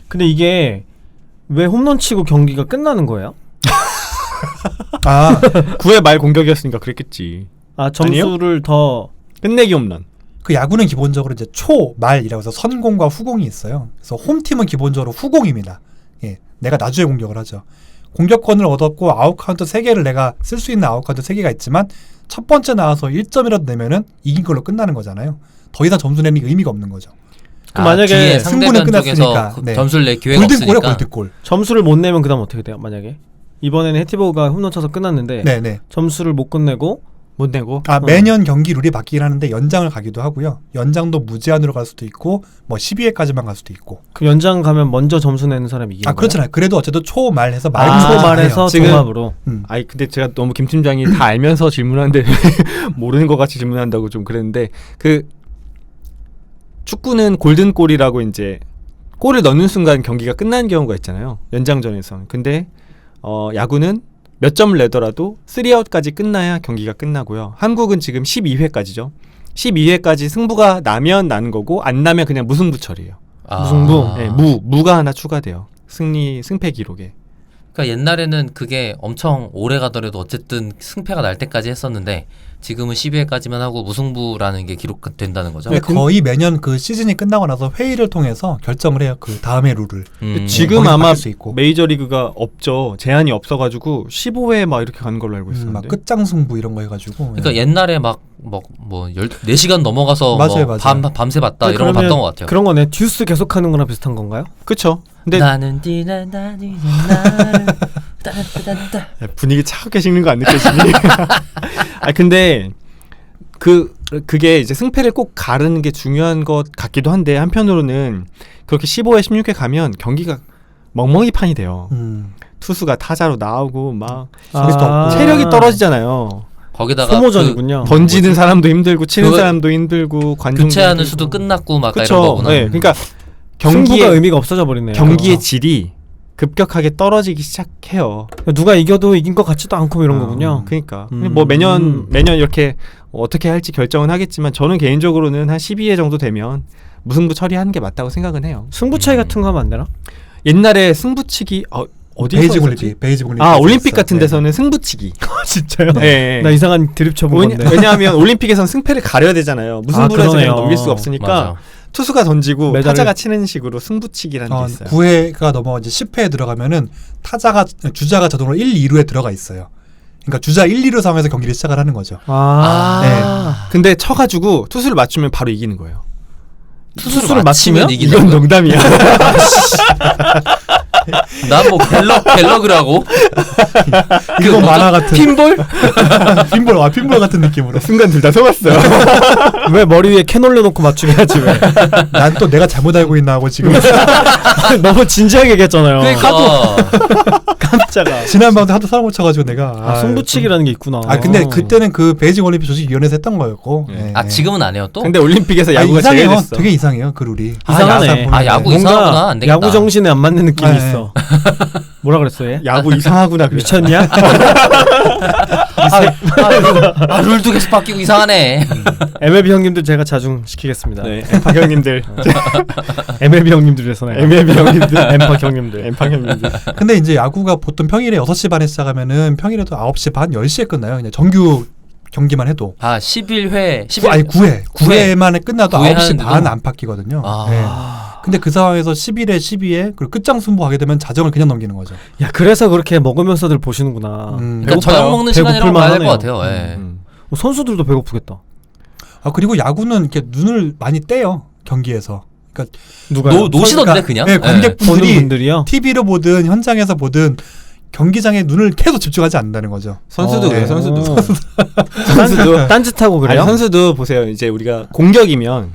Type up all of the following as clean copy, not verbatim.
근데 이게 왜 홈런 치고 경기가 끝나는 거예요? 9회 말 공격이었으니까 그랬겠지. 점수를 아니요? 더 끝내기 홈런. 그 야구는 기본적으로 이제 초, 말이라고 해서 선공과 후공이 있어요. 그래서 홈팀은 기본적으로 후공입니다. 예, 내가 나중에 공격을 하죠. 공격권을 얻었고 아웃카운트 3개를 내가 쓸 수 있는 아웃카운트 3개가 있지만 첫 번째 나와서 1점이라도 내면은 이긴 걸로 끝나는 거잖아요. 더 이상 점수 내는 게 의미가 없는 거죠. 만약에 승부는 끝났으니까 네. 점수를 낼 기회가 골든골이야, 없으니까. 골든골. 점수를 못 내면 그 다음 어떻게 돼요? 만약에 이번에는 해티버가 홈런 쳐서 끝났는데 네네. 점수를 못 끝내고 못 내고 매년 경기 룰이 바뀌긴 하는데 연장을 가기도 하고요. 연장도 무제한으로 갈 수도 있고 뭐 12회까지만 갈 수도 있고. 그럼 연장 가면 먼저 점수 내는 사람이 이기는 거예요? 그렇잖아요. 그래도 어쨌든 초 말해서 말해서 지금 종합으로. 아니 근데 제가 너무 김 팀장이 다 알면서 질문하는데 모르는 것 같이 질문한다고 좀 그랬는데 그 축구는 골든골이라고 이제 골을 넣는 순간 경기가 끝나는 경우가 있잖아요. 연장전에선. 근데 야구는 몇 점을 내더라도 3아웃까지 끝나야 경기가 끝나고요. 한국은 지금 12회까지죠. 12회까지 승부가 나면 나는 거고 안 나면 그냥 무승부 처리예요. 무승부? 네, 무가 하나 추가돼요. 승패 기록에. 그러니까 옛날에는 그게 엄청 오래 가더라도 어쨌든 승패가 날 때까지 했었는데 지금은 12회까지만 하고 무승부라는 게 기록된다는 거죠. 네, 거의 매년 그 시즌이 끝나고 나서 회의를 통해서 결정을 해요. 그 다음의 룰을. 지금 아마 메이저리그가 없죠. 제한이 없어가지고 15회 막 이렇게 가는 걸로 알고 있었는데. 막 끝장승부 이런 거 해가지고. 그러니까 옛날에 뭐 4시간 넘어가서 맞아요. 밤새 봤다 이런 거 봤던 것 같아요. 그런 거네. 듀스 계속하는 거랑 비슷한 건가요? 그쵸. 근데 나는 분위기 차갑게 식는 거 안 느껴지니? 근데 그게 이제 승패를 꼭 가르는 게 중요한 것 같기도 한데 한편으로는 그렇게 15회 16회 가면 경기가 멍멍이 판이 돼요. 투수가 타자로 나오고 막 체력이 떨어지잖아요. 거기다가 소모전이군요. 던지는 사람도 힘들고 치는 사람도 힘들고 관중도 교체하는 수도 끝났고 막 그쵸? 이런 거구나. 네, 그러니까 승부가 의미가 없어져 버리네요. 경기의 질이 급격하게 떨어지기 시작해요. 누가 이겨도 이긴 것 같지도 않고 이런 거군요. 그러니까 뭐 매년 이렇게 어떻게 할지 결정은 하겠지만 저는 개인적으로는 한 12회 정도 되면 무승부 처리하는 게 맞다고 생각은 해요. 승부 차이 같은 거 하면 안 되나? 옛날에 승부치기 어디서 베이징 올림픽 올림픽 같은 데서는 승부치기. 진짜요? 네. 나 이상한 드립 쳐본 건데. 왜냐하면 올림픽에선 승패를 가려야 되잖아요. 무승부로 해서 그냥 넘길 수가 없으니까 맞아. 투수가 던지고 메달을... 타자가 치는 식으로 승부치기라는 게 있어요. 9회가 넘어 이제 10회에 들어가면은 주자가 자동으로 1, 2루에 들어가 있어요. 그러니까 주자 1, 2루 상황에서 경기를 시작을 하는 거죠. 네. 근데 쳐가지고 투수를 맞추면 바로 이기는 거예요. 투수를 맞히면 이긴다. 이건 농담이야. 나 뭐 갤러그라고? 이거 만화 같은 핀볼? 핀볼 같은 느낌으로. 순간 둘 다 속았어요. 왜 머리 위에 캔 올려놓고 맞추게 하지 왜? 난 또 내가 잘못 알고 있나 하고 지금 너무 진지하게 얘기했잖아요. 그러니까 깜짝아. 지난번에 하도 사람 고쳐가지고 내가 승부치기라는 게 있구나. 근데 그때는 그 베이징 올림픽 조직위원회에서 했던 거였고. 네. 지금은 안 해요 또? 근데 올림픽에서 야구가 이상해요. 제일 됐어. 되게 이상해요 그 룰이. 이상하네. 야구 이상하구나. 안 되겠다. 야구 정신에 안 맞는 느낌이 네. 있어. 뭐라 그랬어 얘? 야구 이상하구나. 미쳤냐? 룰도 계속 바뀌고 이상하네. MLB 형님들 제가 자중시키겠습니다. 네, 엠팍 형님들. MLB 형님들에서 MLB 형님들. 엠팍 형님들. 엠팍 형님들. 근데 이제 야구가 보통 평일에 6시 반에 시작하면은 평일에도 9시 반, 10시에 끝나요. 그냥 정규 경기만 해도. 11회. 9회만 끝나도 9시 반 하는데도? 안팎이거든요. 네. 근데 그 상황에서 11회, 12회 그리고 끝장 승부하게 되면 자정을 그냥 넘기는 거죠. 야, 그래서 그렇게 먹으면서들 보시는구나. 그러니까 저녁 먹는 시간이라고 봐야 될 것 같아요. 선수들도 배고프겠다. 그리고 야구는 이렇게 눈을 많이 떼요. 경기에서. 그러니까 누가요? 노시던데 그냥? 네, 관객분들이 TV로 보든 현장에서 보든 경기장에 눈을 계속 집중하지 않는다는 거죠. 선수도 그래요. 선수도 딴짓하고 그래요? 아니, 선수도 보세요. 이제 우리가 공격이면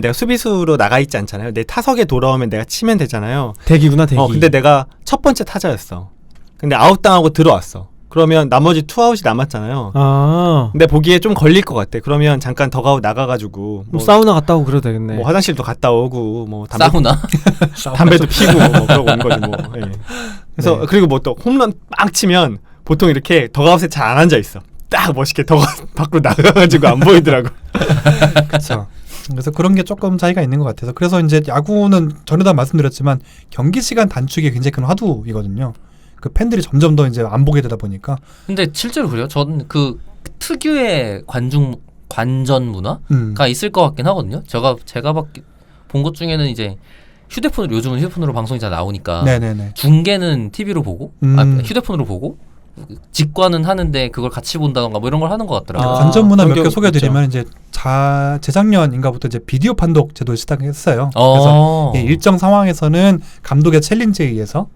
내가 수비수로 나가 있지 않잖아요. 내 타석에 돌아오면 내가 치면 되잖아요. 대기구나, 대기. 근데 내가 첫 번째 타자였어. 근데 아웃당하고 들어왔어. 그러면 나머지 투아웃이 남았잖아요. 근데 보기에 좀 걸릴 것 같아. 그러면 잠깐 더가웃 나가가지고 뭐 사우나 갔다 오고 그래도 되겠네. 뭐 화장실도 갔다 오고 뭐 사우나? 담배도 피고 뭐 그러고 오는 거지 뭐. 예. 그래서 그리고 뭐 또 홈런 빵 치면 보통 이렇게 더가웃에 잘 안 앉아 있어. 딱 멋있게 더 밖으로 나가가지고 안 보이더라고. 그렇죠. 그래서 그런 게 조금 차이가 있는 것 같아서 그래서 이제 야구는 전에도 말씀드렸지만 경기 시간 단축이 굉장히 큰 화두이거든요. 그 팬들이 점점 더 이제 안 보게 되다 보니까. 근데 실제로 그래요. 저는 그 특유의 관전 문화가 있을 것 같긴 하거든요. 제가 본 것 중에는 이제 요즘은 휴대폰으로 방송이 잘 나오니까 네네네. 중계는 TV로 보고 휴대폰으로 보고 직관은 하는데 그걸 같이 본다던가 뭐 이런 걸 하는 것 같더라고요. 관전 문화 몇 개 경경 소개해드리면 이제 재작년인가부터 이제 비디오 판독 제도를 시작했어요. 그래서 일정 상황에서는 감독의 챌린지에 의해서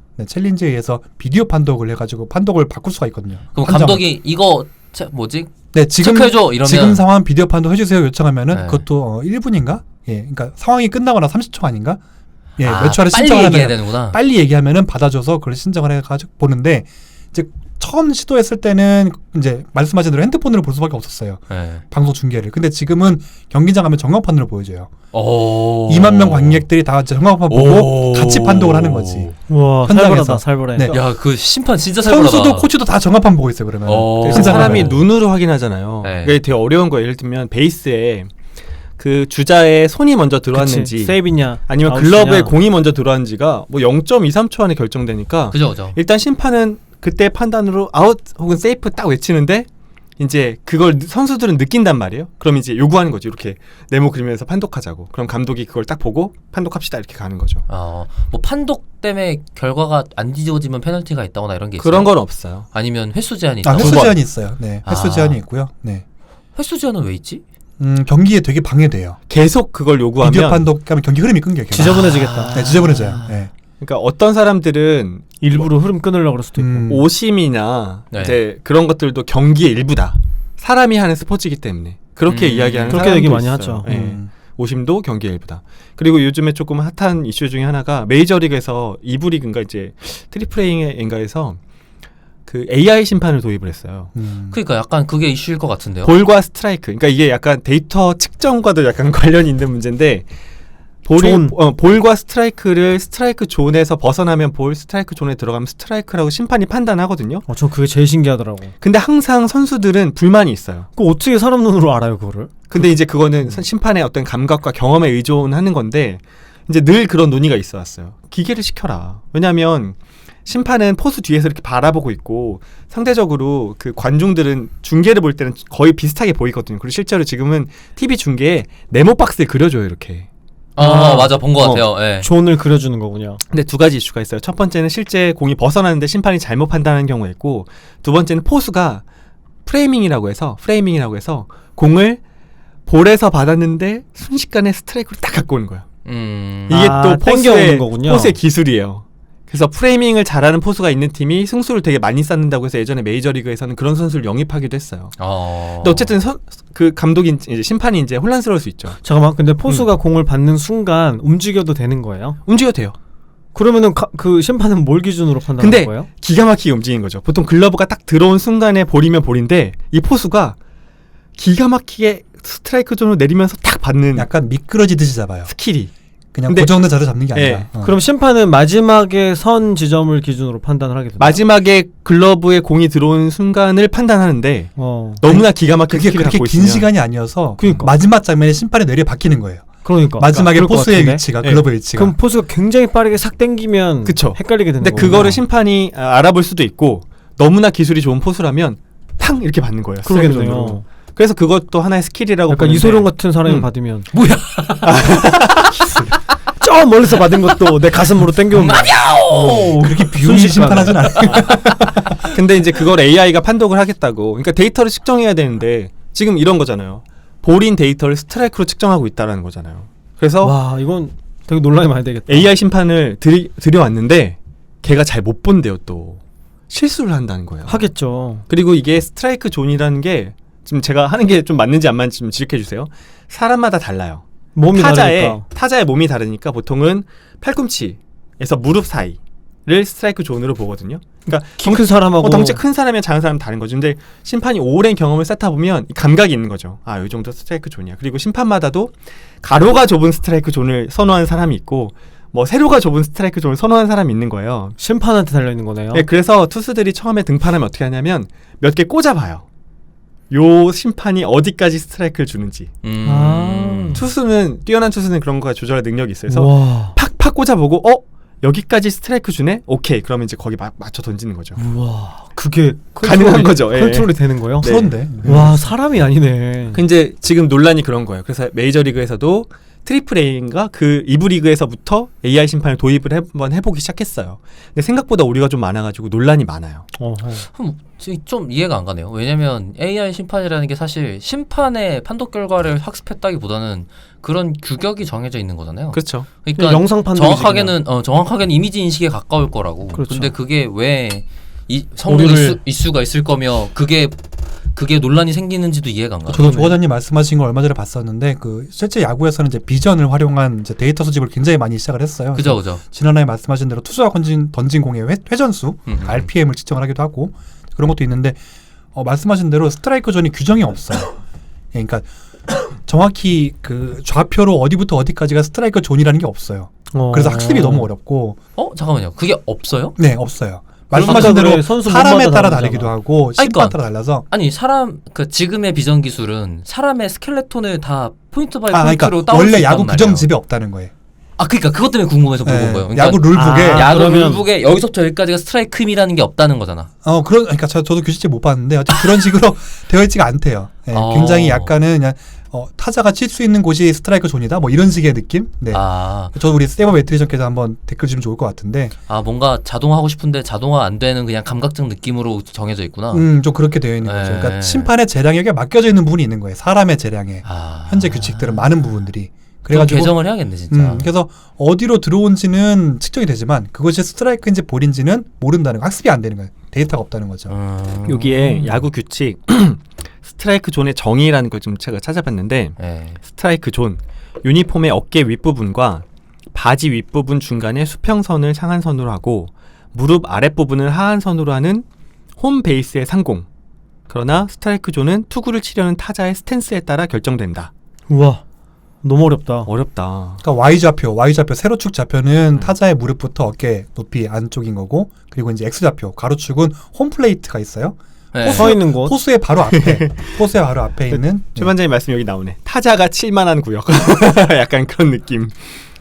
비디오 판독을 해가지고 판독을 바꿀 수가 있거든요. 그럼 감독이 이거 네, 지금 체크해줘 이러면 지금 상황 비디오 판독 해주세요 요청하면은 네. 그것도 1분인가? 예, 그러니까 상황이 끝나거나 30초 아닌가? 예, 아, 몇 초 안에 빨리 신청을 얘기해야 하면 되는구나. 빨리 얘기하면은 받아줘서 그걸 신청을 해가지고 보는데 이제 처음 시도했을 때는 이제 말씀하신 대로 핸드폰으로 볼 수밖에 없었어요. 네. 방송 중계를. 근데 지금은 경기장 가면 전광판으로 보여줘요. 오. 2만 명 관객들이 다 전광판 보고 같이 판독을 하는 거지. 와 현장에서. 살벌해. 네. 야, 그 심판 진짜 살벌하다. 선수도 코치도 다 전광판 보고 있어요. 그러면. 그래서 현장을 사람이 가면. 눈으로 확인하잖아요. 네. 그게 되게 어려운 거예요. 예를 들면 베이스에 그 주자의 손이 먼저 들어왔는지 그치. 세이브냐 아니면 아웃이냐. 글러브에 공이 먼저 들어왔는지가 뭐 0.23초 안에 결정되니까 그죠. 일단 심판은 그때 판단으로 아웃 혹은 세이프 딱 외치는데 이제 그걸 선수들은 느낀단 말이에요. 그럼 이제 요구하는 거죠. 이렇게 네모 그리면서 판독하자고. 그럼 감독이 그걸 딱 보고 판독합시다 이렇게 가는 거죠. 뭐 판독 때문에 결과가 안 뒤집어지면 페널티가 있다거나 이런 게 있어요? 그런 건 없어요. 아니면 횟수 제한이 아, 있다고? 횟수 번. 제한이 있어요. 네, 횟수 제한이 있고요. 네. 횟수 제한은 왜 있지? 경기에 되게 방해돼요. 계속 그걸 요구하면 비디오 판독하면 경기 흐름이 끊겨요. 경기. 지저분해지겠다. 네, 지저분해져요. 네. 그러니까 어떤 사람들은 일부러 흐름 끊으려고 그럴 수도 있고. 오심이나 네. 이제 그런 것들도 경기의 일부다. 사람이 하는 스포츠이기 때문에 그렇게 이야기하는 그렇게 사람도 얘기 많이 있어요. 하죠. 네. 오심도 경기의 일부다. 그리고 요즘에 조금 핫한 이슈 중에 하나가 메이저리그에서 2부 리그인가 이제 트리플 A인가에서 그 AI 심판을 도입을 했어요. 그러니까 약간 그게 이슈일 것 같은데요. 볼과 스트라이크. 그러니까 이게 약간 데이터 측정과도 약간 관련이 있는 문제인데 볼과 스트라이크를 스트라이크 존에서 벗어나면 볼, 스트라이크 존에 들어가면 스트라이크라고 심판이 판단하거든요. 저 그게 제일 신기하더라고. 근데 항상 선수들은 불만이 있어요. 그 어떻게 사람 눈으로 알아요 그거를? 근데 이제 그거는 심판의 어떤 감각과 경험에 의존하는 건데 이제 늘 그런 논의가 있어 왔어요. 기계를 시켜라. 왜냐하면 심판은 포수 뒤에서 이렇게 바라보고 있고 상대적으로 그 관중들은 중계를 볼 때는 거의 비슷하게 보이거든요. 그리고 실제로 지금은 TV 중계에 네모 박스에 그려줘요 이렇게. 맞아 본 것 같아요. 예. 존을 그려주는 거군요. 근데 두 가지 이슈가 있어요. 첫 번째는 실제 공이 벗어나는데 심판이 잘못 판단하는 경우가 있고 두 번째는 포수가 프레이밍이라고 해서 공을 볼에서 받았는데 순식간에 스트라이크로 딱 갖고 오는 거예요. 이게 또 땡겨오는 거군요. 포수의 기술이에요. 그래서 프레이밍을 잘하는 포수가 있는 팀이 승수를 되게 많이 쌓는다고 해서 예전에 메이저리그에서는 그런 선수를 영입하기도 했어요. 근데 어쨌든 그 감독이 이제 심판이 이제 혼란스러울 수 있죠. 잠깐만, 근데 포수가 공을 받는 순간 움직여도 되는 거예요? 움직여도 돼요. 그러면은 그 심판은 뭘 기준으로 판단하는 근데 거예요? 기가 막히게 움직인 거죠. 보통 글러브가 딱 들어온 순간에 볼이면 볼인데 이 포수가 기가 막히게 스트라이크 존으로 내리면서 딱 받는 약간 미끄러지듯이 잡아요. 스킬이. 그냥 근데- 고정된 자세 잡는 게 아니라. 그럼 심판은 마지막에 선 지점을 기준으로 판단을 하게 되나요? 마지막에 글러브에 공이 들어온 순간을 판단하는데 어. 너무나 기가 막힌 그게 스킬을 그렇게 갖고 긴 있으면 시간이 아니어서 그러니까. 마지막 장면에 심판의 뇌리에 박히는 거예요. 그러니까. 마지막에 그럴 것 포수의 같은데? 위치가 네. 글러브 위치가. 그럼 포수가 굉장히 빠르게 싹 당기면 그쵸. 헷갈리게 되는 근데 거구나. 그거를 심판이 알아볼 수도 있고 너무나 기술이 좋은 포수라면 팡 이렇게 받는 거예요. 스트라이크 존으로. 그러겠네요. 그래서 그것도 하나의 스킬이라고 약간 보는데 이소룡 같은 사람이 음. 받으면 뭐야? 저 멀리서 받은 것도 내 가슴으로 당겨오면 그렇게 비용이 심판하진 않아요. 근데 이제 그걸 AI가 판독을 하겠다고. 그러니까 데이터를 측정해야 되는데 지금 이런 거잖아요. 볼인 데이터를 스트라이크로 측정하고 있다라는 거잖아요. 그래서 와, 이건 되게 논란이 많이 되겠다. AI 심판을 들여왔는데 걔가 잘 못 본대요. 또 실수를 한다는 거예요. 하겠죠. 그리고 이게 스트라이크 존이라는 게 지금 제가 하는 게 좀 맞는지 안 맞는지 좀 지적해 주세요. 사람마다 달라요. 몸이 다르니까. 타자의 몸이 다르니까 보통은 팔꿈치에서 무릎 사이를 스트라이크 존으로 보거든요. 그러니까 키 큰 사람하고 덩치 큰 사람이랑 작은 사람은 다른 거죠. 근데 심판이 오랜 경험을 쌓다 보면 이 감각이 있는 거죠. 아, 이 정도 스트라이크 존이야. 그리고 심판마다도 가로가 좁은 스트라이크 존을 선호하는 사람이 있고 뭐 세로가 좁은 스트라이크 존을 선호하는 사람이 있는 거예요. 심판한테 달려 있는 거네요. 네, 그래서 투수들이 처음에 등판하면 어떻게 하냐면 몇 개 꽂아봐요. 요 심판이 어디까지 스트라이크를 주는지. 아. 투수는 뛰어난 투수는 그런 거가 조절할 능력이 있어요. 그래서 와. 팍팍 꽂아보고 여기까지 스트라이크 주네? 오케이. 그러면 이제 거기 맞춰 던지는 거죠. 우와. 그게 가능한 거죠. 예. 컨트롤이 되는 거예요? 네. 그런데 와, 사람이 아니네. 근데 지금 논란이 그런 거예요. 그래서 메이저리그에서도 트리플 A인가 그 2부 리그에서부터 AI 심판을 도입을 한번 해보기 시작했어요. 근데 생각보다 오류가 좀 많아가지고 논란이 많아요. 그럼 좀 이해가 안 가네요. 왜냐면 AI 심판이라는 게 사실 심판의 판독 결과를 학습했다기보다는 그런 규격이 정해져 있는 거잖아요. 그렇죠. 그러니까 영상 판독이지, 정확하게는 이미지 인식에 가까울 거라고. 그렇죠. 근데 그게 왜 이 성능 이슈가 있을 거며 그게 논란이 생기는지도 이해가 안 가요. 저도 조 과장님 말씀하신 걸 얼마 전에 봤었는데 그 실제 야구에서는 이제 비전을 활용한 이제 데이터 수집을 굉장히 많이 시작을 했어요. 그죠. 지난해 말씀하신 대로 투수가 던진 공의 회전수, RPM을 측정을 하기도 하고 그런 것도 있는데 말씀하신 대로 스트라이크 존이 규정이 없어요. 그러니까 정확히 그 좌표로 어디부터 어디까지가 스트라이크 존이라는 게 없어요. 그래서 학습이 너무 어렵고. 잠깐만요. 그게 없어요? 네, 없어요. 그러면 말씀하신 대로 그래, 선수 사람에 몸마다 따라 다르잖아. 다르기도 하고 심판에 그러니까 따라 달라서. 아니 지금의 비전 기술은 사람의 스켈레톤을 다 포인트 바이 그러니까 포인트로 따올 수 원래 있단 야구 말이에요. 규정집에 없다는 거예요. 그러니까 그것 때문에 궁금해서 물어본 거예요. 그러니까 야구 룰북에 야구 그러면- 룰북에 여기서부터 여기까지가 스트라이크임이라는 게 없다는 거잖아. 그러니까 저도 규칙집 못 봤는데 어쨌든 그런 식으로 되어 있지가 않대요. 예, 굉장히 약간은 그냥 타자가 칠 수 있는 곳이 스트라이크 존이다 뭐 이런 식의 느낌. 네. 저도 우리 세이버 매트리션께서 한번 댓글 주면 좋을 것 같은데. 뭔가 자동화 하고 싶은데 자동화 안 되는 그냥 감각적 느낌으로 정해져 있구나. 좀 그렇게 되어 있는 거죠. 네. 그러니까 심판의 재량에게 맡겨져 있는 부분이 있는 거예요. 사람의 재량에. 현재 규칙들은 많은 부분들이. 그래가지고 개정을 해야겠네 진짜. 그래서 어디로 들어온지는 측정이 되지만 그것이 스트라이크인지 볼인지는 모른다는 거. 학습이 안 되는 거예요. 데이터가 없다는 거죠. 여기에 야구 규칙 스트라이크 존의 정의라는 걸 좀 제가 찾아봤는데 스트라이크 존 유니폼의 어깨 윗부분과 바지 윗부분 중간에 수평선을 상한선으로 하고 무릎 아랫부분을 하한선으로 하는 홈 베이스의 상공. 그러나 스트라이크 존은 투구를 치려는 타자의 스탠스에 따라 결정된다. 우와. 너무 어렵다. 어렵다. 그러니까 Y좌표 세로축 좌표는 타자의 무릎부터 어깨 높이 안쪽인 거고 그리고 이제 X좌표 가로축은 홈플레이트가 있어요. 서 있는 곳. 포수의 바로 앞에 있는 최 반장님 말씀 여기 나오네. 타자가 칠만한 구역. 약간 그런 느낌.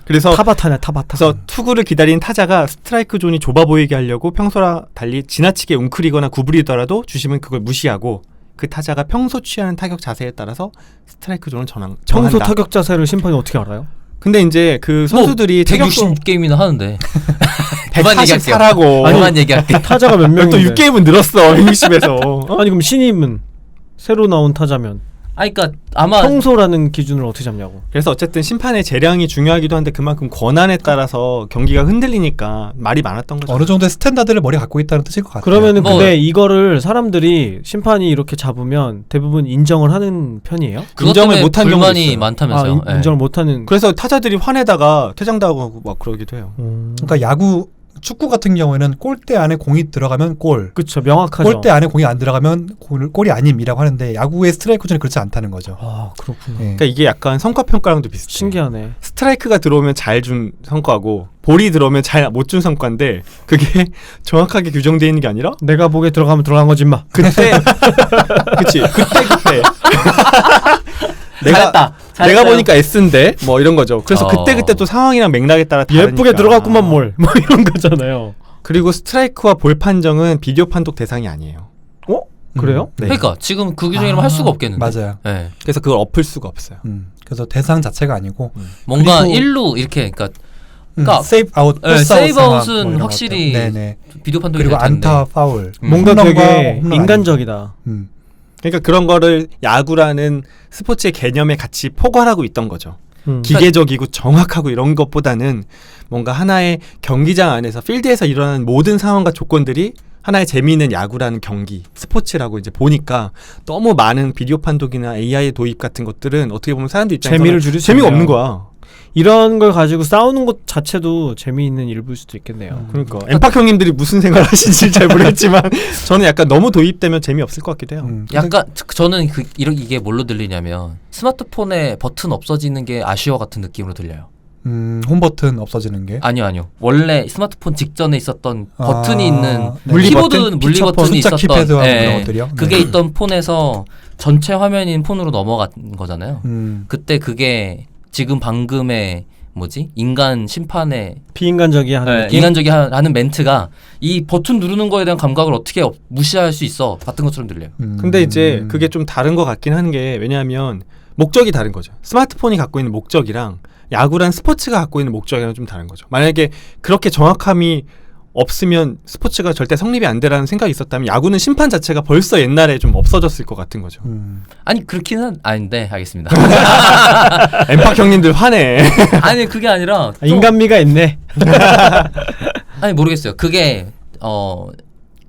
그래서 타바타네. 그래서 투구를 기다리는 타자가 스트라이크 존이 좁아 보이게 하려고 평소와 달리 지나치게 웅크리거나 구부리더라도 주심은 그걸 무시하고 그 타자가 평소 취하는 타격 자세에 따라서 스트라이크 존을 정한다. 평소 타격 자세를 심판이 어떻게 알아요? 근데 이제 그 선수들이 160 게임이나 하는데 144라고. 그만 얘기할게. 타자가 몇 또 명인데? 6게임은 늘었어. 160에서. 아니 그럼 신임은 새로 나온 타자면 그러니까 아마 평소라는 기준을 어떻게 잡냐고. 그래서 어쨌든 심판의 재량이 중요하기도 한데 그만큼 권한에 따라서 경기가 흔들리니까 말이 많았던 거죠. 어느 정도의 스탠다드를 머리에 갖고 있다는 뜻일 것 같아요. 그러면은 근데 이거를 사람들이 심판이 이렇게 잡으면 대부분 인정을 하는 편이에요? 그것 인정을 때문에 못한 경우도 불만이 있어요. 많다면서요. 인정을 못하는. 그래서 타자들이 화내다가 퇴장도 하고 막 그러기도 해요. 그러니까 야구 축구 같은 경우에는 골대 안에 공이 들어가면 골. 그렇죠. 명확하죠. 골대 안에 공이 안 들어가면 골이 아님이라고 하는데 야구의 스트라이크 존은 그렇지 않다는 거죠. 아 그렇구나. 예. 그러니까 이게 약간 성과 평가랑도 비슷해. 신기하네. 스트라이크가 들어오면 잘 준 성과고 볼이 들어오면 잘 못 준 성과인데 그게 정확하게 규정되어 있는 게 아니라 내가 보기에 들어가면 들어간 거지 마. 그때 그치 그때 잘했다. 내가 보니까 S인데 뭐 이런 거죠. 그래서 그때 또 상황이랑 맥락에 따라 다르니까. 예쁘게 들어갔구만 뭘. 뭐 이런 거잖아요. 그리고 스트라이크와 볼 판정은 비디오 판독 대상이 아니에요. 그래요? 네. 그러니까 지금 그 규정이라면 할 수가 없겠는데. 맞아요. 네. 그래서 그걸 엎을 수가 없어요. 그래서 대상 자체가 아니고 뭔가 그리고- 일루 이렇게 그러니까 세이브 아웃, 세이브 상황 아웃은 뭐 이런 확실히 것들. 네네. 비디오 판독이 그리고 될 텐데. 안타, 파울. 뭔가 홈런과 되게 홈런 인간적이다. 아니고. 그러니까 그런 거를 야구라는 스포츠의 개념에 같이 포괄하고 있던 거죠. 기계적이고 정확하고 이런 것보다는 뭔가 하나의 경기장 안에서 필드에서 일어나는 모든 상황과 조건들이 하나의 재미있는 야구라는 경기, 스포츠라고 이제 보니까 너무 많은 비디오 판독이나 AI의 도입 같은 것들은 어떻게 보면 사람들 입장에서 재미를 줄일 수 재미가 있네요. 없는 거야. 이런 걸 가지고 싸우는 것 자체도 재미있는 일부일 수도 있겠네요. 그러니까 엠팍 형님들이 무슨 생각을 하시는지 잘 모르겠지만 저는 약간 너무 도입되면 재미없을 것 같기도 해요. 약간 저는 이게 뭘로 들리냐면 스마트폰에 버튼 없어지는 게 아쉬워 같은 느낌으로 들려요. 홈 버튼 없어지는 게. 아니요. 원래 스마트폰 직전에 있었던 아, 버튼이 있는 네. 물리 키보드 버튼, 물리 피처폰, 버튼이 숫자 있었던 키패드와 그런 것들이요? 그게 네. 있던 폰에서 전체 화면인 폰으로 넘어간 거잖아요. 그때 그게 지금 방금의 뭐지? 인간 심판의 비인간적이 하는 느낌? 인간적이 하는 멘트가 이 버튼 누르는 거에 대한 감각을 어떻게 무시할 수 있어? 같은 것처럼 들려요. 근데 이제 그게 좀 다른 것 같긴 하는 게 왜냐하면 목적이 다른 거죠. 스마트폰이 갖고 있는 목적이랑 야구랑 스포츠가 갖고 있는 목적이랑 좀 다른 거죠. 만약에 그렇게 정확함이 없으면 스포츠가 절대 성립이 안 되라는 생각이 있었다면 야구는 심판 자체가 벌써 옛날에 좀 없어졌을 것 같은 거죠. 아니 그렇게는 아닌데 알겠습니다. 엠팍 형님들 화내. 아니 그게 아니라 좀- 인간미가 있네. 아니 모르겠어요. 그게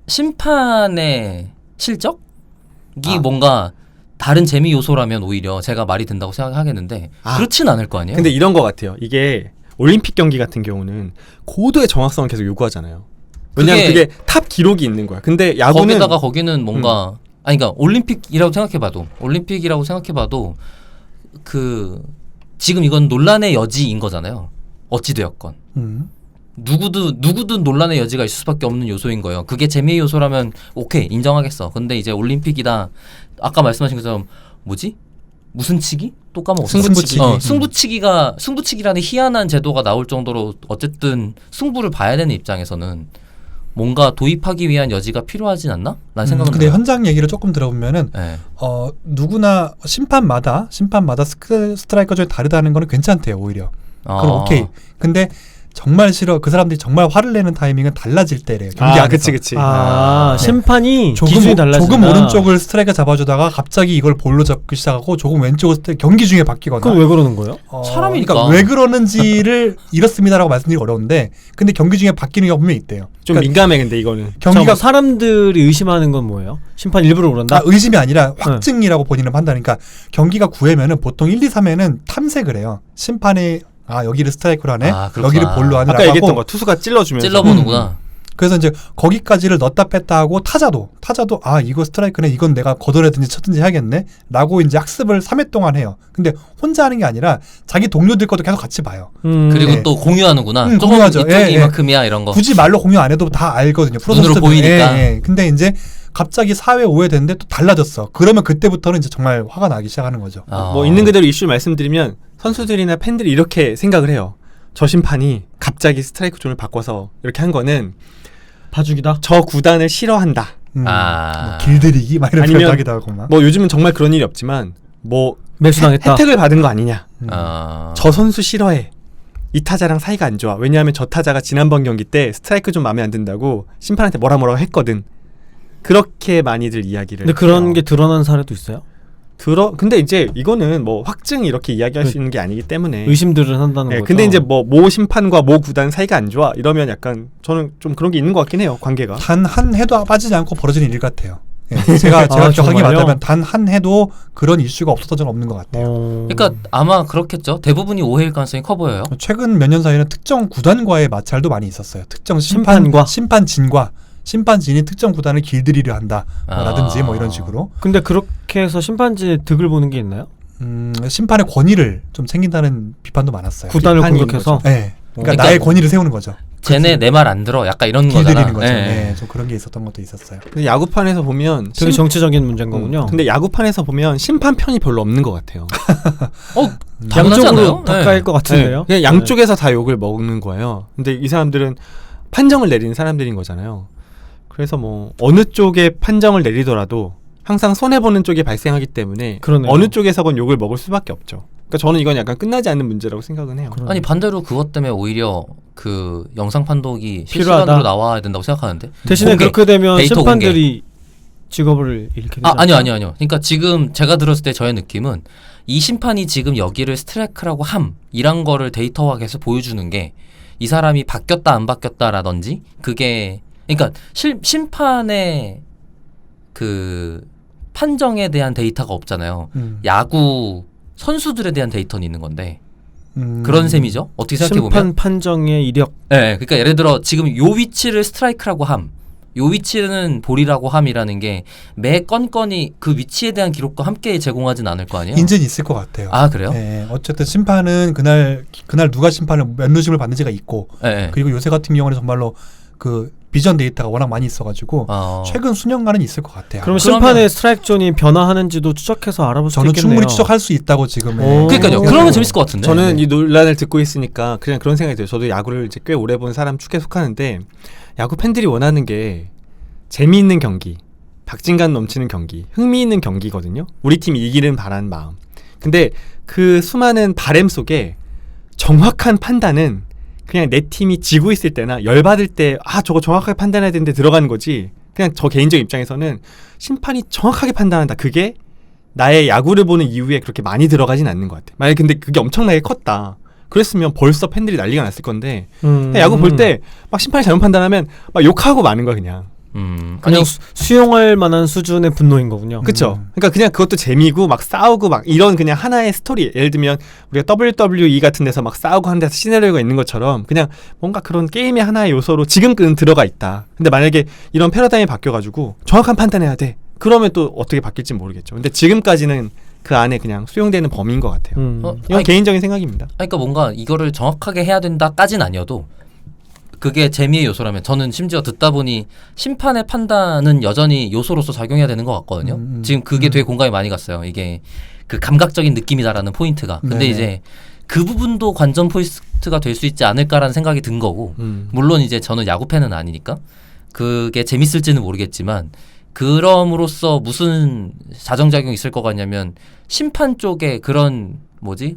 심판의 실적이 뭔가 다른 재미 요소라면 오히려 제가 말이 된다고 생각하겠는데 그렇진 않을 거 아니에요. 근데 이런 것 같아요. 이게 올림픽 경기 같은 경우는 고도의 정확성을 계속 요구하잖아요. 왜냐하면 그게 탑 기록이 있는 거야. 근데 야구는 거기다가 거기는 뭔가 아니 그러니까 올림픽이라고 생각해봐도 그 지금 이건 논란의 여지인 거잖아요. 어찌 되었건 누구든 논란의 여지가 있을 수밖에 없는 요소인 거예요. 그게 재미의 요소라면 오케이 인정하겠어. 근데 이제 올림픽이다 아까 말씀하신 것처럼 뭐지? 무슨 치기? 또 까먹었어. 승부치기. 승부치기라는 희한한 제도가 나올 정도로 어쨌든 승부를 봐야 되는 입장에서는 뭔가 도입하기 위한 여지가 필요하진 않나? 라는 생각은 근데 들어요. 현장 얘기를 조금 들어보면은 네. 누구나 심판마다 스트라이커 중에 다르다는 거는 괜찮대요 오히려. 그럼 오케이. 근데 정말 싫어 그 사람들이 정말 화를 내는 타이밍은 달라질 때래요. 경기 안에서. 그치. 아, 네. 심판이 기준이 달라진다. 조금 오른쪽을 스트라이커 잡아주다가 갑자기 이걸 볼로 잡기 시작하고 조금 왼쪽을 경기 중에 바뀌거나. 그럼 왜 그러는 거예요? 사람이니까. 그러니까 왜 그러는지를 이렇습니다라고 말씀드리기 어려운데 근데 경기 중에 바뀌는 경우가 분명히 있대요. 좀 그러니까 민감해. 근데 이거는 경기가 사람들이 의심하는 건 뭐예요? 심판 일부러 그런다? 의심이 아니라 확증이라고 본인은 판단하니까 경기가 9회면은 보통 1, 2, 3회는 탐색을 해요. 심판이 여기를 스트라이크로 하네. 그렇구나. 여기를 볼로 하네. 아까 얘기했던 거 투수가 찔러주면서 찔러보는구나. 그래서 이제 거기까지를 넣었다 뺐다 하고 타자도 이거 스트라이크네. 이건 내가 걷어내든지 쳤든지 해야겠네. 라고 이제 학습을 3회 동안 해요. 근데 혼자 하는 게 아니라 자기 동료들 것도 계속 같이 봐요. 그리고 네. 또 공유하는구나. 조금 공유하죠. 이쪽이 이만큼이야 이런 거. 굳이 말로 공유 안 해도 다 알거든요. 프로 눈으로 선수들은. 보이니까. 근데 이제 갑자기 4회 5회 됐는데 또 달라졌어. 그러면 그때부터는 이제 정말 화가 나기 시작하는 거죠. 뭐 있는 그대로 이슈 말씀드리면 선수들이나 팬들이 이렇게 생각을 해요. 저 심판이 갑자기 스트라이크 존을 바꿔서 이렇게 한 거는 봐주기다. 저 구단을 싫어한다. 뭐 아. 길들이기 막 이런 아니면 표현하기도 하고 막. 뭐 요즘은 정말 그런 일이 없지만 뭐 매수당했다. 혜택을 받은 거 아니냐. 아. 저 선수 싫어해. 이 타자랑 사이가 안 좋아. 왜냐하면 저 타자가 지난번 경기 때 스트라이크 좀 마음에 안 든다고 심판한테 뭐라 했거든. 그렇게 많이들 이야기를 근데 그런 해요. 게 드러난 사례도 있어요? 근데 이제 이거는 뭐 확증이 이렇게 이야기할 수 있는 게 아니기 때문에 의심들을 한다는 거죠. 근데 이제 뭐 모 심판과 모 구단 사이가 안 좋아 이러면 약간 저는 좀 그런 게 있는 것 같긴 해요. 관계가. 단 한 해도 빠지지 않고 벌어지는 일 같아요. 제가 기억하기 정말요? 맞다면 단 한 해도 그런 이슈가 없었던 적은 없는 것 같아요. 그러니까 아마 그렇겠죠. 대부분이 오해일 가능성이 커 보여요. 최근 몇 년 사이에는 특정 구단과의 마찰도 많이 있었어요. 특정 심판과? 심판진이 특정 구단을 길들이려 한다 라든지 뭐 이런 식으로. 근데 그렇게 해서 심판진의 득을 보는 게 있나요? 심판의 권위를 좀 챙긴다는 비판도 많았어요. 구단을 비판이 공격해서? 네. 그러니까 그러니까 나의 권위를 세우는 거죠. 쟤네 내 말 안 들어. 약간 이런 길들이는 거잖아. 거죠. 예. 네, 좀 그런 게 있었던 것도 있었어요. 근데 야구판에서 보면 되게 정치적인 문제인 거군요. 근데 야구판에서 보면 심판 편이 별로 없는 것 같아요. 당연하지 양쪽으로 않아요? 닦아일 것 같은데요? 그냥 양쪽에서 다 욕을 먹는 거예요. 근데 이 사람들은 판정을 내리는 사람들인 거잖아요. 그래서 뭐 어느 쪽에 판정을 내리더라도 항상 손해보는 쪽이 발생하기 때문에 그러네요. 어느 쪽에서건 욕을 먹을 수밖에 없죠. 그러니까 저는 이건 약간 끝나지 않는 문제라고 생각은 해요. 아니 반대로 그것 때문에 오히려 그 영상 판독이 필요하다. 실시간으로 나와야 된다고 생각하는데. 대신에 공개, 그렇게 되면 데이터 심판들이 직업을 잃게 되죠. 아니요. 그러니까 지금 제가 들었을 때 저의 느낌은 이 심판이 지금 여기를 스트라이크라고 이란 거를 데이터화해서 보여주는 게 이 사람이 바뀌었다 안 바뀌었다라든지 그게 그러니까 심판의 그 판정에 대한 데이터가 없잖아요. 야구 선수들에 대한 데이터는 있는 건데 그런 셈이죠. 어떻게 생각해 보면 심판 판정의 이력. 네, 그러니까 예를 들어 지금 요 위치를 스트라이크라고 요 위치는 볼이라고 함이라는 게 매 건건이 그 위치에 대한 기록도 함께 제공하진 않을 거 아니에요? 인제는 있을 것 같아요. 아 그래요? 네, 어쨌든 심판은 그날 누가 심판을 몇 루심을 받는지가 있고 네. 그리고 요새 같은 경우는 정말로 그 비전 데이터가 워낙 많이 있어가지고 최근 수년간은 있을 것 같아요. 그럼 그러면- 심판의 스트라이크 존이 변화하는지도 추적해서 알아볼 수 저는 있겠네요. 충분히 추적할 수 있다고 지금. 오. 그러니까요. 그러면 재밌을 것 같은데. 저는 네. 이 논란을 듣고 있으니까 그냥 그런 생각이 들어요. 저도 야구를 이제 꽤 오래 본 사람 축에 속하는데 야구 팬들이 원하는 게 재미있는 경기, 박진감 넘치는 경기, 흥미있는 경기거든요. 우리 팀이 이기는 바라는 마음. 근데 그 수많은 바램 속에 정확한 판단은 그냥 내 팀이 지고 있을 때나 열받을 때 저거 정확하게 판단해야 되는데 들어가는 거지. 그냥 저 개인적 입장에서는 심판이 정확하게 판단한다. 그게 나의 야구를 보는 이유에 그렇게 많이 들어가진 않는 것 같아. 만약에 근데 그게 엄청나게 컸다. 그랬으면 벌써 팬들이 난리가 났을 건데 그냥 야구 볼 때 막 심판이 잘못 판단하면 막 욕하고 마는 거야 그냥. 그냥 아니 수용할 만한 수준의 분노인 거군요. 그쵸. 그러니까 그냥 그것도 재미고 막 싸우고 막 이런 그냥 하나의 스토리. 예를 들면 우리가 WWE 같은 데서 막 싸우고 하는 데서 시나리오가 있는 것처럼 그냥 뭔가 그런 게임의 하나의 요소로 지금은 들어가 있다. 근데 만약에 이런 패러다임이 바뀌어가지고 정확한 판단해야 돼. 그러면 또 어떻게 바뀔지 모르겠죠. 근데 지금까지는 그 안에 그냥 수용되는 범위인 것 같아요. 이건 아니, 개인적인 생각입니다. 그러니까 뭔가 이거를 정확하게 해야 된다까진 아니어도 그게 재미의 요소라면 저는 심지어 듣다 보니 심판의 판단은 여전히 요소로서 작용해야 되는 것 같거든요. 지금 그게 되게 공감이 많이 갔어요. 이게 그 감각적인 느낌이다라는 포인트가. 근데 네네. 이제 그 부분도 관전 포인트가 될 수 있지 않을까라는 생각이 든 거고 물론 이제 저는 야구 팬은 아니니까 그게 재밌을지는 모르겠지만 그럼으로써 무슨 자정작용이 있을 것 같냐면 심판 쪽에 그런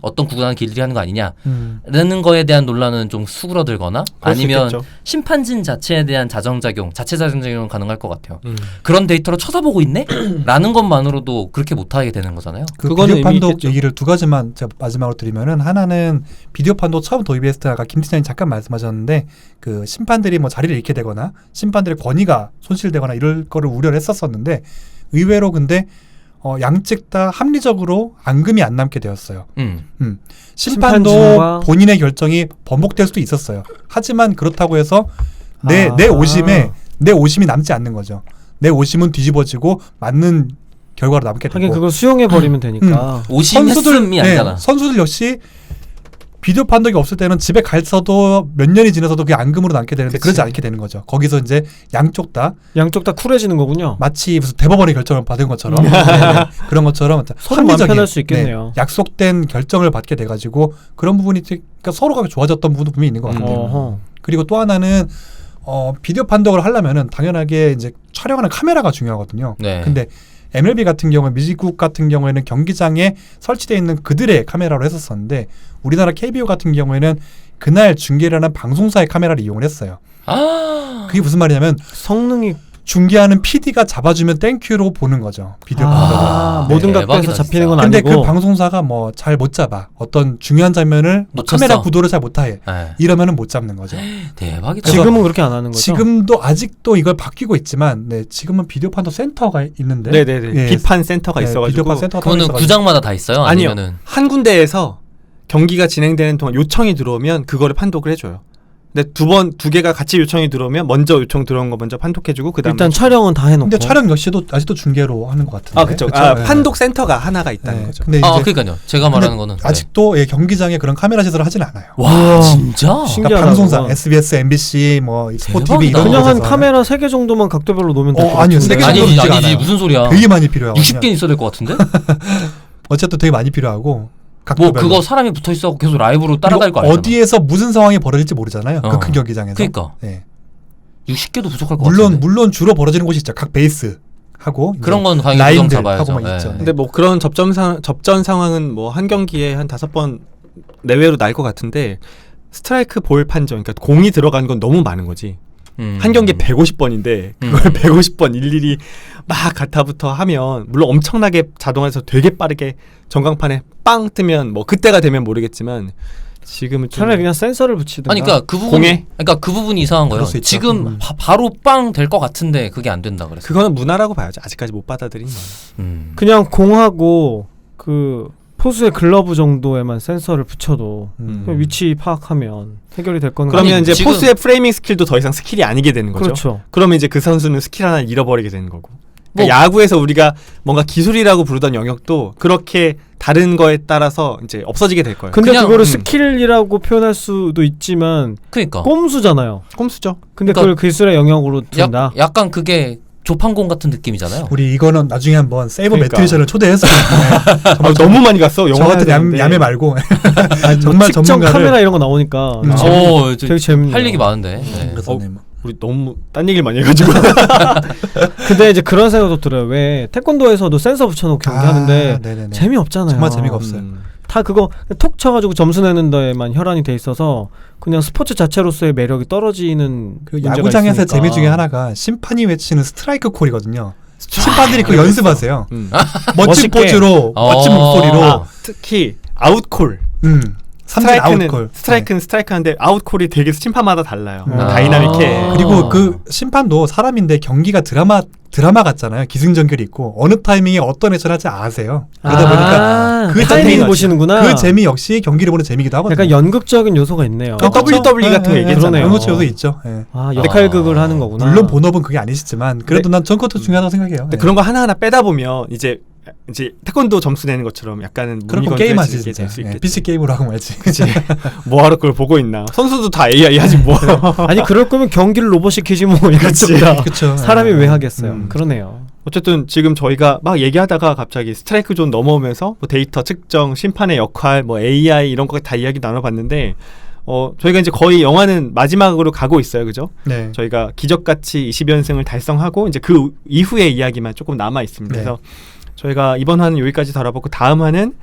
어떤 구간을 길들이 하는 거 아니냐라는 거에 대한 논란은 좀 수그러들거나 그럴 수 아니면 있겠죠. 심판진 자체에 대한 자체 자정작용은 가능할 것 같아요. 그런 데이터로 쳐다보고 있네? 라는 것만으로도 그렇게 못하게 되는 거잖아요. 그 그거는 비디오 판독 의미 얘기를 두 가지만 제가 마지막으로 드리면은 하나는 비디오 판독 처음 도입했을 때 아까 김 팀장님 잠깐 말씀하셨는데 그 심판들이 뭐 자리를 잃게 되거나 심판들의 권위가 손실되거나 이럴 거를 우려를 했었었는데 의외로 근데 양측 다 합리적으로 앙금이 안 남게 되었어요. 심판도 심판진과 본인의 결정이 번복될 수도 있었어요. 하지만 그렇다고 해서 내 오심이 남지 않는 거죠. 내 오심은 뒤집어지고 맞는 결과로 남게 되고. 하긴 그걸 수용해 버리면 되니까. 오심했음이 아니잖아. 선수들 역시 비디오 판독이 없을 때는 집에 갔어도 몇 년이 지나서도 그게 앙금으로 남게 되는데 그치. 그러지 않게 되는 거죠. 거기서 이제 양쪽 다 쿨해지는 거군요. 마치 무슨 대법원의 결정을 받은 것처럼 그런 것처럼 서로 마음 편할 수 있겠네요. 약속된 결정을 받게 돼가지고 그런 부분이 그러니까 서로가 좋아졌던 부분도 분명히 있는 것 같아요. 어허. 그리고 또 하나는 비디오 판독을 하려면은 당연하게 이제 촬영하는 카메라가 중요하거든요. 네. 근데 MLB 같은 경우, 미국 같은 경우에는 경기장에 설치되어 있는 그들의 카메라로 했었었는데 우리나라 KBO 같은 경우에는 그날 중계를 하는 방송사의 카메라를 이용을 했어요. 그게 무슨 말이냐면 성능이 중계하는 PD가 잡아주면 땡큐로 보는 거죠. 비디오 판독을. 모든 대박이다, 각도에서 잡히는 건 근데 아니고. 그 방송사가 뭐 잘 못 잡아. 어떤 중요한 장면을 뭐 놓쳤어. 카메라 구도를 잘 못해. 네. 이러면은 못 잡는 거죠. 대박이다. 지금은 그렇게 안 하는 거죠. 지금도 아직도 이걸 바뀌고 있지만, 지금은 비디오 판독 센터가 있는데, 네네네. 예, 비판 센터가 비디오 있어가지고 판 센터가 그거는 있어가지고. 구장마다 다 있어요? 아니요. 아니면은 한 군데에서 경기가 진행되는 동안 요청이 들어오면 그거를 판독을 해줘요. 근데 두 개가 같이 요청이 들어오면 먼저 요청 들어온 거 먼저 판독해주고 그다음에 일단 촬영은 다 해놓고. 근데 촬영 역시도 아직도 중계로 하는 것 같은데. 그쵸. 그쵸? 예. 판독 센터가 하나가 있다는 네. 거죠. 근데 이제 그러니까요. 제가 말하는 거는 아직도 경기장에 그런 카메라 시설을 하진 않아요. 와 진짜? 신기하다, 그러니까 방송사, 그건. SBS, MBC, 뭐 스포 TV 대박이다. 이런 그냥 한 곳에서 카메라 3개 정도만 각도별로 놓으면 될 것 아니요. 같은데. 3개 정도 아니지 있지가 아니지 않아요. 무슨 소리야? 되게 많이 필요하거든요. 60개 있어야 될 것 같은데? 어쨌든 되게 많이 필요하고 뭐 각도별로. 그거 사람이 붙어 있어 계속 라이브로 따라갈 거 아니야? 어디에서 무슨 상황이 벌어질지 모르잖아요. 그 어. 큰 경기장에서. 그러니까. 네. 60개도 부족할 것 같은데. 물론 주로 벌어지는 곳이 있죠. 각 베이스 하고 그런 건 당연히 라인들 구정 잡아야죠. 하고만 예. 있죠. 네. 근데 뭐 그런 접전 상황은 뭐 한 경기에 한 5번 내외로 날 것 같은데 스트라이크 볼 판정, 그러니까 공이 들어간 건 너무 많은 거지. 한 경기에 150번인데 그걸 150번 일일이 막 가타부터 하면 물론 엄청나게 자동화해서 되게 빠르게 전광판에 빵 뜨면 뭐 그때가 되면 모르겠지만 지금은 좀 차라리 그냥 센서를 붙이든가. 아니 그러니까 그 부분 공에? 그러니까 그 부분이 이상한 거예요. 그럴 수 있죠. 지금 바로 빵 될 것 같은데 그게 안 된다 그래서. 그거는 문화라고 봐야죠. 아직까지 못 받아들인 건. 그냥 공하고 그 포수의 글러브 정도에만 센서를 붙여도 그냥 음. 위치 파악하면 해결이 될 거는 그러면 아니, 이제 지금- 포수의 프레이밍 스킬도 더 이상 스킬이 아니게 되는 거죠. 그렇죠. 그러면 이제 그 선수는 스킬 하나 잃어버리게 되는 거고. 뭐- 그러니까 야구에서 우리가 뭔가 기술이라고 부르던 영역도 그렇게 다른 거에 따라서 이제 없어지게 될 거예요. 근데 그냥, 그거를 스킬이라고 표현할 수도 있지만 그러니까 꼼수잖아요. 꼼수죠. 근데 그러니까 그걸 기술의 영역으로 둔다. 약간 그게 조판공 같은 느낌이잖아요. 우리 이거는 나중에 한번 세이버 그러니까. 매트리션을 초대해서 정말 너무 많이 갔어. 저 영화 같은 야매 말고 정말 직접 전문가를 카메라 이런 거 나오니까 되게 재밌네요. 할 얘기 많은데. 네. 그래서 네. 우리 너무 딴 얘기를 많이 해가지고. 근데 이제 그런 생각도 들어요. 왜 태권도에서도 센서 붙여놓고 경기하는데 네네네. 재미없잖아요. 정말 재미가 없어요. 다 그거 톡 쳐가지고 점수 내는 데에만 혈안이 돼 있어서 그냥 스포츠 자체로서의 매력이 떨어지는 그 문제가 야구장에서 있으니까. 재미 중에 하나가 심판이 외치는 스트라이크 콜이거든요. 심판들이 그거 연습하세요. 멋진 멋있게. 포즈로 멋진 목소리로 특히 아웃콜. 삼진 아웃콜. 스트라이크는 스트라이크인데 아웃콜이 되게 심판마다 달라요. 아. 다이나믹해. 그리고 그 심판도 사람인데 경기가 드라마 같잖아요. 기승전결이 있고 어느 타이밍에 어떤 액션을 할지 아세요. 그러다 보니까 그 타이밍 재미- 보시는구나. 그 재미 역시 경기를 보는 재미기도 하거든요. 약간 연극적인 요소가 있네요. 그 WWE 같은 거 얘기했잖아요. 그러네요. 연극 요소 있죠. 예. 아, 역할극을 하는 거구나. 물론 본업은 그게 아니시지만 그래도 난 전 것도 중요하다고 생각해요. 근데 예. 그런 거 하나하나 빼다 보면 이제 태권도 점수 내는 것처럼 약간은 그럼 뭐 게임하지 진짜. 예, PC 게임으로 하고 말지. 그치. 뭐하러 그걸 보고 있나. 선수도 다 AI 하지 뭐. 아니 그럴 거면 경기를 로봇 시키지 뭐 이것저것 그렇죠. 사람이 왜 하겠어요. 그러네요. 어쨌든 지금 저희가 막 얘기하다가 갑자기 스트라이크 존 넘어오면서 뭐 데이터 측정, 심판의 역할, 뭐 AI 이런 거 다 이야기 나눠봤는데 저희가 이제 거의 영화는 마지막으로 가고 있어요. 그죠? 네. 저희가 기적같이 20연승을 달성하고 이제 그 이후의 이야기만 조금 남아 있습니다. 네. 그래서 저희가 이번 화는 여기까지 다뤄보고 다음 화는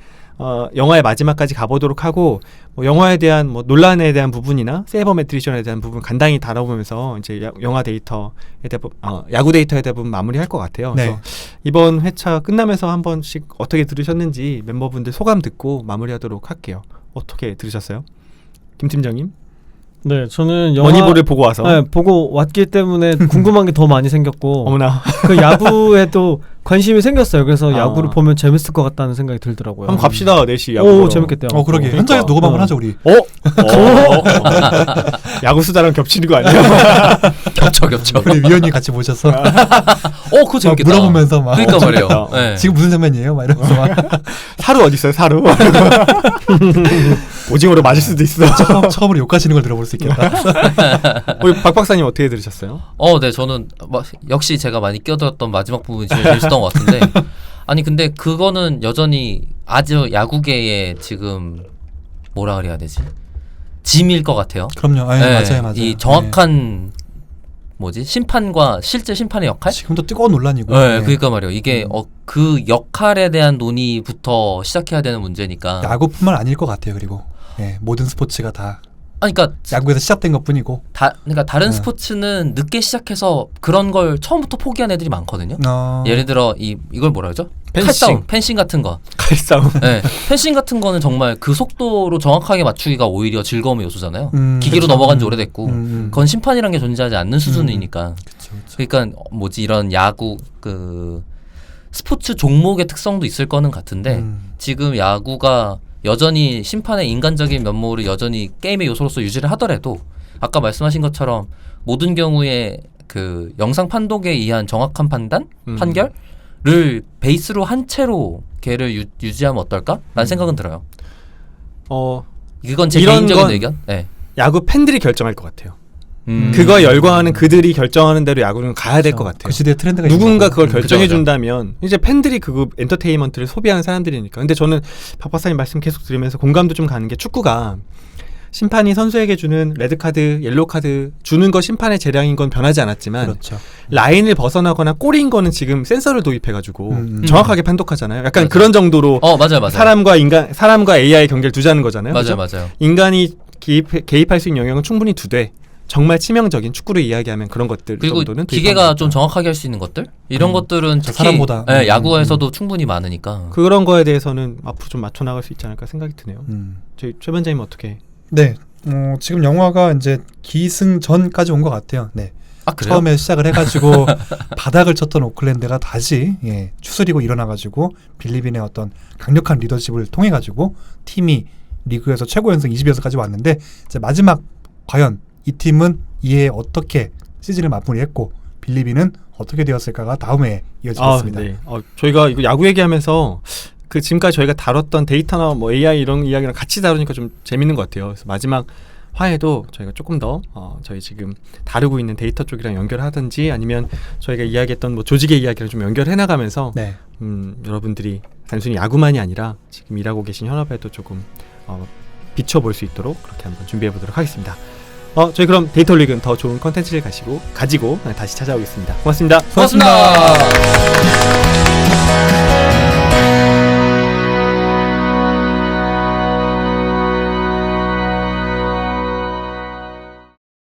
영화의 마지막까지 가보도록 하고 뭐 영화에 대한 뭐 논란에 대한 부분이나 세이버 매트리션에 대한 부분 간단히 다뤄보면서 이제 영화 데이터에 대한 야구 데이터에 대한 부분 마무리할 것 같아요. 네. 그래서 이번 회차 끝나면서 한 번씩 어떻게 들으셨는지 멤버분들 소감 듣고 마무리하도록 할게요. 어떻게 들으셨어요? 김 팀장님? 네, 저는 영화 머니볼을 보고 와서 네, 보고 왔기 때문에 궁금한 게 더 많이 생겼고 어머나 그 야구에도 관심이 생겼어요. 그래서 야구를 보면 재밌을 것 같다는 생각이 들더라고요. 한번 갑시다. 4시 야구 오, 보러. 재밌겠대요. 그러게 그러니까. 현장에서 녹음 한번 하자 우리. 야구 수다랑 겹치는 거 아니야? 겹쳐. 우리 위원님 같이 모셔서 그거 재밌겠다. 물어보면서 막 그러니까 말이에요. 재밌겠다. 네. 지금 무슨 장면이에요? 막 이러면서 막 사루 어디 있어요? 사루. 오징어로 맞을 수도 있어. 처음으로 욕하시는 걸 들어볼 수 있겠다. 우리 박 박사님 어떻게 들으셨어요? 네, 저는 역시 제가 많이 끼어들었던 마지막 부분이 제일 재밌었던 것 같은데, 아니 근데 그거는 여전히 아주 야구계의 지금 뭐라 그래야 되지? 짐일 것 같아요. 그럼요. 네, 맞아요. 이 정확한 뭐지 심판과 실제 심판의 역할? 지금도 뜨거운 논란이고. 네, 그러니까 말이에요. 이게 그 역할에 대한 논의부터 시작해야 되는 문제니까. 야구뿐만 아닐 것 같아요. 그리고 모든 스포츠가 다 아니, 그러니까 야구에서 시작된 것뿐이고. 그러니까 다른 스포츠는 늦게 시작해서 그런 걸 처음부터 포기한 애들이 많거든요. 어... 예를 들어 이걸 뭐라 그러죠? 펜싱. 칼싸움, 펜싱 같은 거. 칼싸움. 네, 펜싱 같은 거는 정말 그 속도로 정확하게 맞추기가 오히려 즐거움의 요소잖아요. 기계로 그쵸. 넘어간 지 오래됐고 그건 그건 심판이란 게 존재하지 않는 수준이니까. 그쵸. 그러니까 뭐지 이런 야구 스포츠 종목의 특성도 있을 거는 같은데 지금 야구가 여전히 심판의 인간적인 면모를 여전히 게임의 요소로서 유지를 하더라도 아까 말씀하신 것처럼 모든 경우에 그 영상 판독에 의한 정확한 판결을 베이스로 한 채로 걔를 유지하면 어떨까라는 생각은 들어요. 이건 제 이런 개인적인 건 의견. 네. 야구 팬들이 결정할 것 같아요. 그거에 열광하는 그들이 결정하는 대로 야구는 가야 될 것 같아요. 그 시대의 트렌드가 누군가 있는 그걸 거고. 결정해 그죠. 준다면 이제 팬들이 그 엔터테인먼트를 소비하는 사람들이니까. 근데 저는 박 박사님 말씀 계속 들으면서 공감도 좀 가는 게 축구가 심판이 선수에게 주는 레드카드, 옐로우카드 주는 거 심판의 재량인 건 변하지 않았지만 그렇죠. 라인을 벗어나거나 골인 거는 지금 센서를 도입해가지고 정확하게 판독하잖아요. 약간 맞아요. 그런 정도로 맞아요. 사람과 AI의 경계를 두자는 거잖아요. 그죠? 맞아요. 인간이 개입할 수 있는 영역은 충분히 두되 정말 치명적인 축구를 이야기하면 그런 것들 그리고 정도는 기계가 좀 정확하게 할 수 있는 것들 이런 것들은 특히 사람보다. 야구에서도 충분히 많으니까. 그런 거에 대해서는 앞으로 좀 맞춰 나갈 수 있지 않을까 생각이 드네요. 저희 최 반장님 어떻게? 네. 지금 영화가 이제 기승전까지 온 것 같아요. 네. 아 그래요? 처음에 시작을 해가지고 바닥을 쳤던 오클랜드가 다시 추스리고 일어나가지고 빌리빈의 어떤 강력한 리더십을 통해가지고 팀이 리그에서 최고 연승 20여승까지 왔는데 이제 마지막 과연 이 팀은 이에 어떻게 시즌을 마무리했고 빌리빈은 어떻게 되었을까가 다음에 이어지겠습니다. 네. 저희가 이거 야구 얘기하면서 그 지금까지 저희가 다뤘던 데이터나 뭐 AI 이런 이야기랑 같이 다루니까 좀 재밌는 것 같아요. 그래서 마지막 화에도 저희가 조금 더 저희 지금 다루고 있는 데이터 쪽이랑 연결하든지 아니면 저희가 이야기했던 뭐 조직의 이야기를 좀 연결해 나가면서 네. 여러분들이 단순히 야구만이 아니라 지금 일하고 계신 현업에도 조금 비춰볼 수 있도록 그렇게 한번 준비해 보도록 하겠습니다. 저희 그럼 데이터 리그는 더 좋은 컨텐츠를 가지고 다시 찾아오겠습니다. 고맙습니다. 고맙습니다.